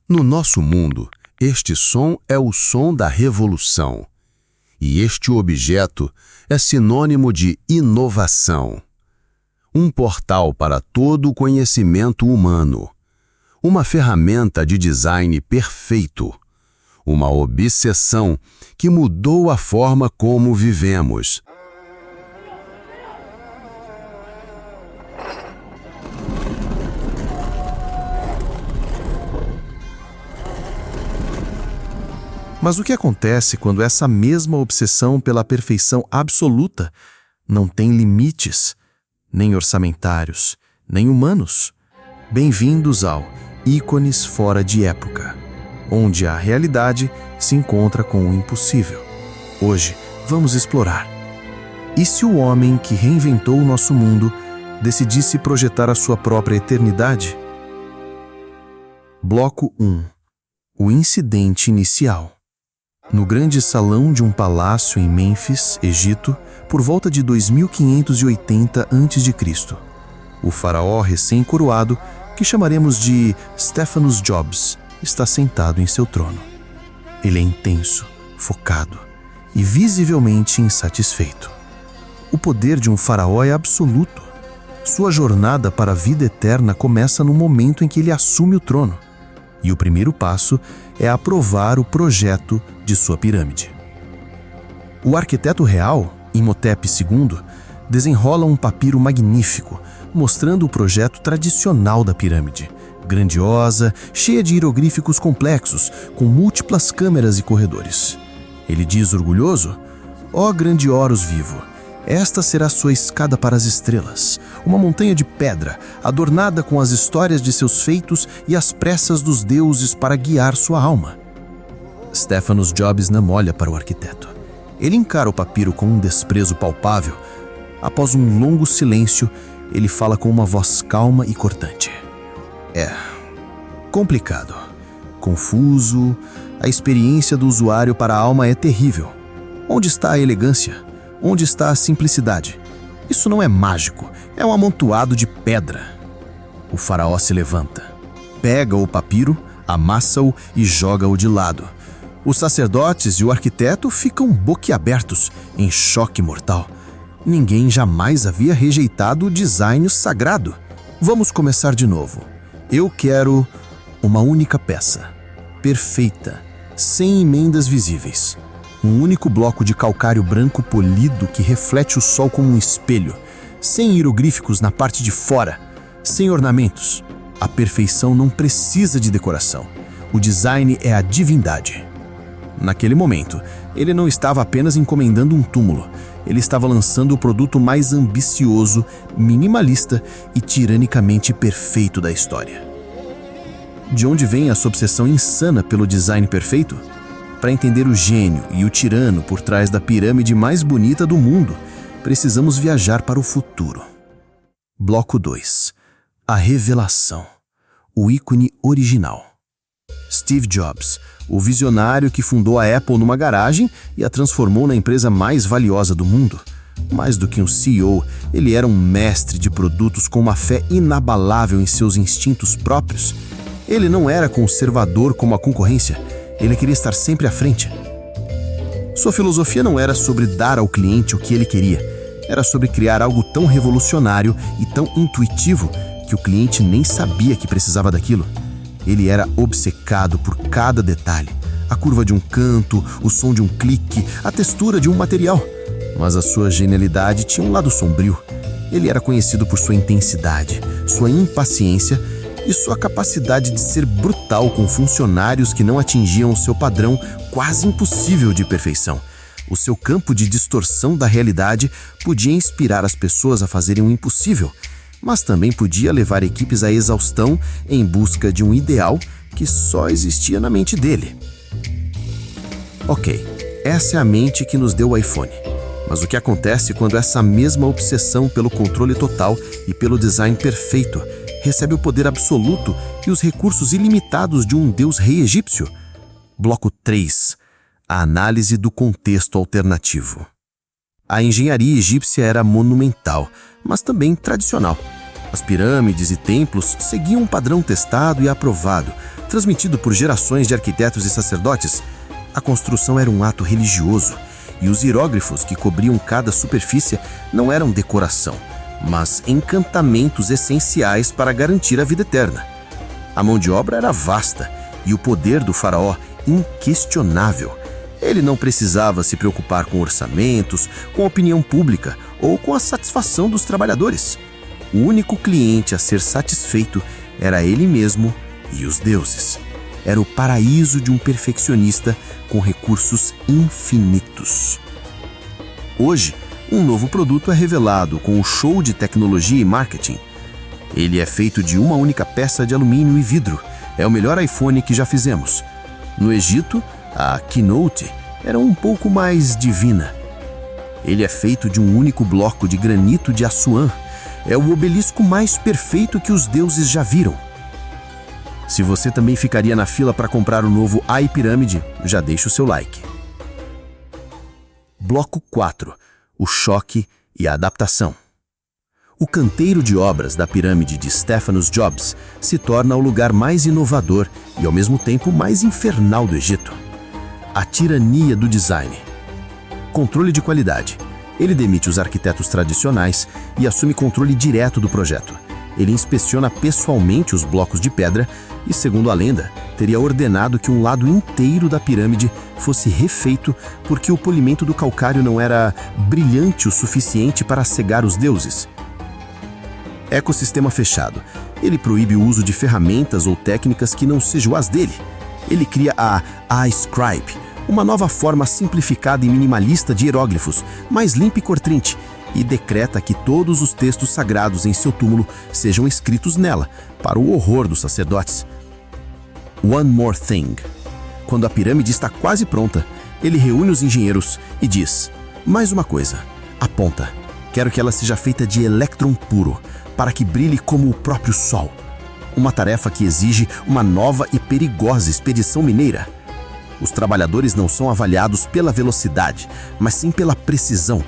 No nosso mundo, este som é o som da revolução. E este objeto é sinônimo de inovação. Um portal para todo o conhecimento humano. Uma ferramenta de design perfeito. Uma obsessão que mudou a forma como vivemos. Mas o que acontece quando essa mesma obsessão pela perfeição absoluta não tem limites, nem orçamentários, nem humanos? Bem-vindos ao Ícones Fora de Época, onde a realidade se encontra com o impossível. Hoje vamos explorar. E se o homem que reinventou o nosso mundo decidisse projetar a sua própria eternidade? Bloco 1. O incidente inicial. No grande salão de um palácio em Mênfis, Egito, por volta de 2580 a.C., o faraó recém-coroado, que chamaremos de Stephanos Jobs, está sentado em seu trono. Ele é intenso, focado e visivelmente insatisfeito. O poder de um faraó é absoluto. Sua jornada para a vida eterna começa no momento em que ele assume o trono. E o primeiro passo é aprovar o projeto de sua pirâmide. O arquiteto real, Imhotep II, desenrola um papiro magnífico, mostrando o projeto tradicional da pirâmide, grandiosa, cheia de hieroglíficos complexos, com múltiplas câmeras e corredores. Ele diz orgulhoso: "Ó grande Horus vivo, esta será sua escada para as estrelas, uma montanha de pedra, adornada com as histórias de seus feitos e as pressas dos deuses para guiar sua alma." Stephanos Jobs não olha para o arquiteto. Ele encara o papiro com um desprezo palpável. Após um longo silêncio, ele fala com uma voz calma e cortante. "É complicado, confuso, a experiência do usuário para a alma é terrível. Onde está a elegância? Onde está a simplicidade? Isso não é mágico, é um amontoado de pedra." O faraó se levanta, pega o papiro, amassa-o e joga-o de lado. Os sacerdotes e o arquiteto ficam boquiabertos, em choque mortal. Ninguém jamais havia rejeitado o design sagrado. Vamos começar de novo. Eu quero uma única peça, perfeita, sem emendas visíveis. Um único bloco de calcário branco polido que reflete o sol como um espelho, sem hieroglíficos na parte de fora, sem ornamentos. A perfeição não precisa de decoração. O design é a divindade. Naquele momento, ele não estava apenas encomendando um túmulo. Ele estava lançando o produto mais ambicioso, minimalista e tiranicamente perfeito da história. De onde vem essa obsessão insana pelo design perfeito? Para entender o gênio e o tirano por trás da pirâmide mais bonita do mundo, precisamos viajar para o futuro. Bloco 2. A revelação. O ícone original. Steve Jobs, o visionário que fundou a Apple numa garagem e a transformou na empresa mais valiosa do mundo. Mais do que um CEO, ele era um mestre de produtos com uma fé inabalável em seus instintos próprios. Ele não era conservador como a concorrência. Ele queria estar sempre à frente. Sua filosofia não era sobre dar ao cliente o que ele queria. Era sobre criar algo tão revolucionário e tão intuitivo que o cliente nem sabia que precisava daquilo. Ele era obcecado por cada detalhe. A curva de um canto, o som de um clique, a textura de um material. Mas a sua genialidade tinha um lado sombrio. Ele era conhecido por sua intensidade, sua impaciência e sua capacidade de ser brutal com funcionários que não atingiam o seu padrão quase impossível de perfeição. O seu campo de distorção da realidade podia inspirar as pessoas a fazerem o impossível, mas também podia levar equipes à exaustão em busca de um ideal que só existia na mente dele. Ok, essa é a mente que nos deu o iPhone. Mas o que acontece quando essa mesma obsessão pelo controle total e pelo design perfeito recebe o poder absoluto e os recursos ilimitados de um deus rei egípcio? Bloco 3. A análise do contexto alternativo. A engenharia egípcia era monumental, mas também tradicional. As pirâmides e templos seguiam um padrão testado e aprovado, transmitido por gerações de arquitetos e sacerdotes. A construção era um ato religioso, e os hieróglifos que cobriam cada superfície não eram decoração, mas encantamentos essenciais para garantir a vida eterna. A mão de obra era vasta e o poder do faraó inquestionável. Ele não precisava se preocupar com orçamentos, com a opinião pública ou com a satisfação dos trabalhadores. O único cliente a ser satisfeito era ele mesmo e os deuses. Era o paraíso de um perfeccionista com recursos infinitos. Hoje, um novo produto é revelado com um show de tecnologia e marketing. Ele é feito de uma única peça de alumínio e vidro. É o melhor iPhone que já fizemos. No Egito, a Keynote era um pouco mais divina. Ele é feito de um único bloco de granito de Assuã. É o obelisco mais perfeito que os deuses já viram. Se você também ficaria na fila para comprar o novo iPirâmide, já deixa o seu like. Bloco 4. O choque e a adaptação. O canteiro de obras da pirâmide de Stephanos Jobs se torna o lugar mais inovador e, ao mesmo tempo, mais infernal do Egito. A tirania do design. Controle de qualidade. Ele demite os arquitetos tradicionais e assume controle direto do projeto. Ele inspeciona pessoalmente os blocos de pedra e, segundo a lenda, teria ordenado que um lado inteiro da pirâmide fosse refeito porque o polimento do calcário não era brilhante o suficiente para cegar os deuses. Ecossistema fechado. Ele proíbe o uso de ferramentas ou técnicas que não sejam as dele. Ele cria a iScribe, uma nova forma simplificada e minimalista de hieróglifos, mais limpa e cortrinte, e decreta que todos os textos sagrados em seu túmulo sejam escritos nela, para o horror dos sacerdotes. One more thing. Quando a pirâmide está quase pronta, ele reúne os engenheiros e diz: mais uma coisa, aponta. Quero que ela seja feita de elétron puro, para que brilhe como o próprio sol. Uma tarefa que exige uma nova e perigosa expedição mineira. Os trabalhadores não são avaliados pela velocidade, mas sim pela precisão.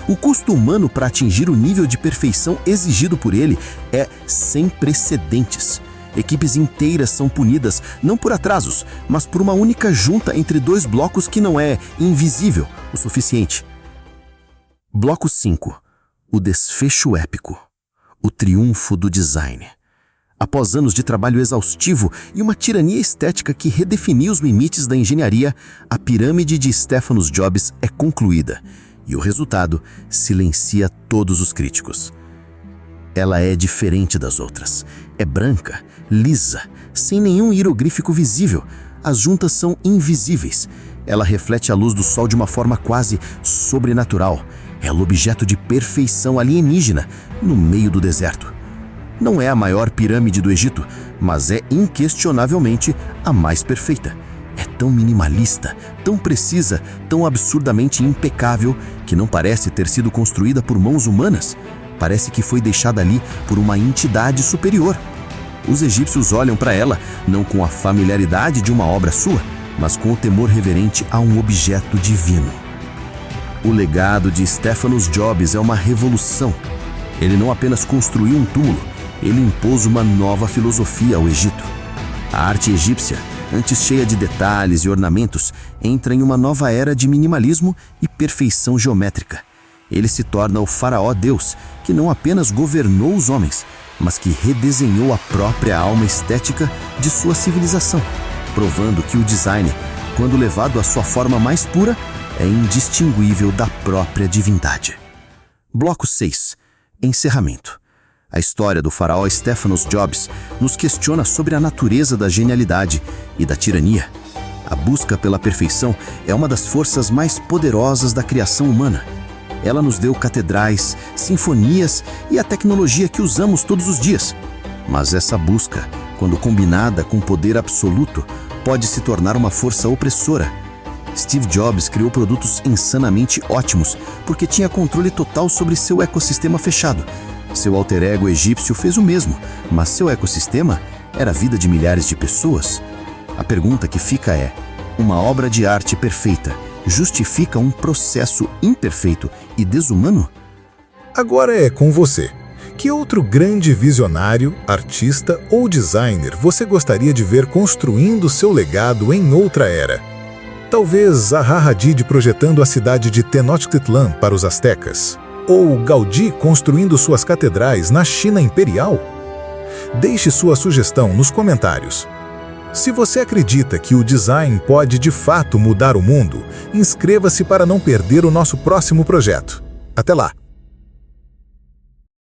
O custo humano para atingir o nível de perfeição exigido por ele é sem precedentes. Equipes inteiras são punidas não por atrasos, mas por uma única junta entre dois blocos que não é invisível o suficiente. Bloco 5. O desfecho épico. O triunfo do design. Após anos de trabalho exaustivo e uma tirania estética que redefiniu os limites da engenharia, a pirâmide de Stephanos Jobs é concluída, e o resultado silencia todos os críticos. Ela é diferente das outras. É branca, lisa, sem nenhum hieroglífico visível. As juntas são invisíveis. Ela reflete a luz do sol de uma forma quase sobrenatural. É o objeto de perfeição alienígena no meio do deserto. Não é a maior pirâmide do Egito, mas é inquestionavelmente a mais perfeita. É tão minimalista, tão precisa, tão absurdamente impecável que não parece ter sido construída por mãos humanas. Parece que foi deixada ali por uma entidade superior. Os egípcios olham para ela não com a familiaridade de uma obra sua, mas com o temor reverente a um objeto divino. O legado de Stephanos Jobs é uma revolução. Ele não apenas construiu um túmulo, ele impôs uma nova filosofia ao Egito. A arte egípcia, antes cheia de detalhes e ornamentos, entra em uma nova era de minimalismo e perfeição geométrica. Ele se torna o faraó Deus, que não apenas governou os homens, mas que redesenhou a própria alma estética de sua civilização, provando que o design, quando levado à sua forma mais pura, é indistinguível da própria divindade. Bloco 6. Encerramento. A história do faraó Stephanos Jobs nos questiona sobre a natureza da genialidade e da tirania. A busca pela perfeição é uma das forças mais poderosas da criação humana. Ela nos deu catedrais, sinfonias e a tecnologia que usamos todos os dias. Mas essa busca, quando combinada com poder absoluto, pode se tornar uma força opressora. Steve Jobs criou produtos insanamente ótimos porque tinha controle total sobre seu ecossistema fechado. Seu alter ego egípcio fez o mesmo, mas seu ecossistema era a vida de milhares de pessoas. A pergunta que fica é: uma obra de arte perfeita justifica um processo imperfeito e desumano? Agora é com você. Que outro grande visionário, artista ou designer você gostaria de ver construindo seu legado em outra era? Talvez Zaha Hadid projetando a cidade de Tenochtitlan para os astecas? Ou Gaudí construindo suas catedrais na China imperial? Deixe sua sugestão nos comentários. Se você acredita que o design pode de fato mudar o mundo, inscreva-se para não perder o nosso próximo projeto. Até lá!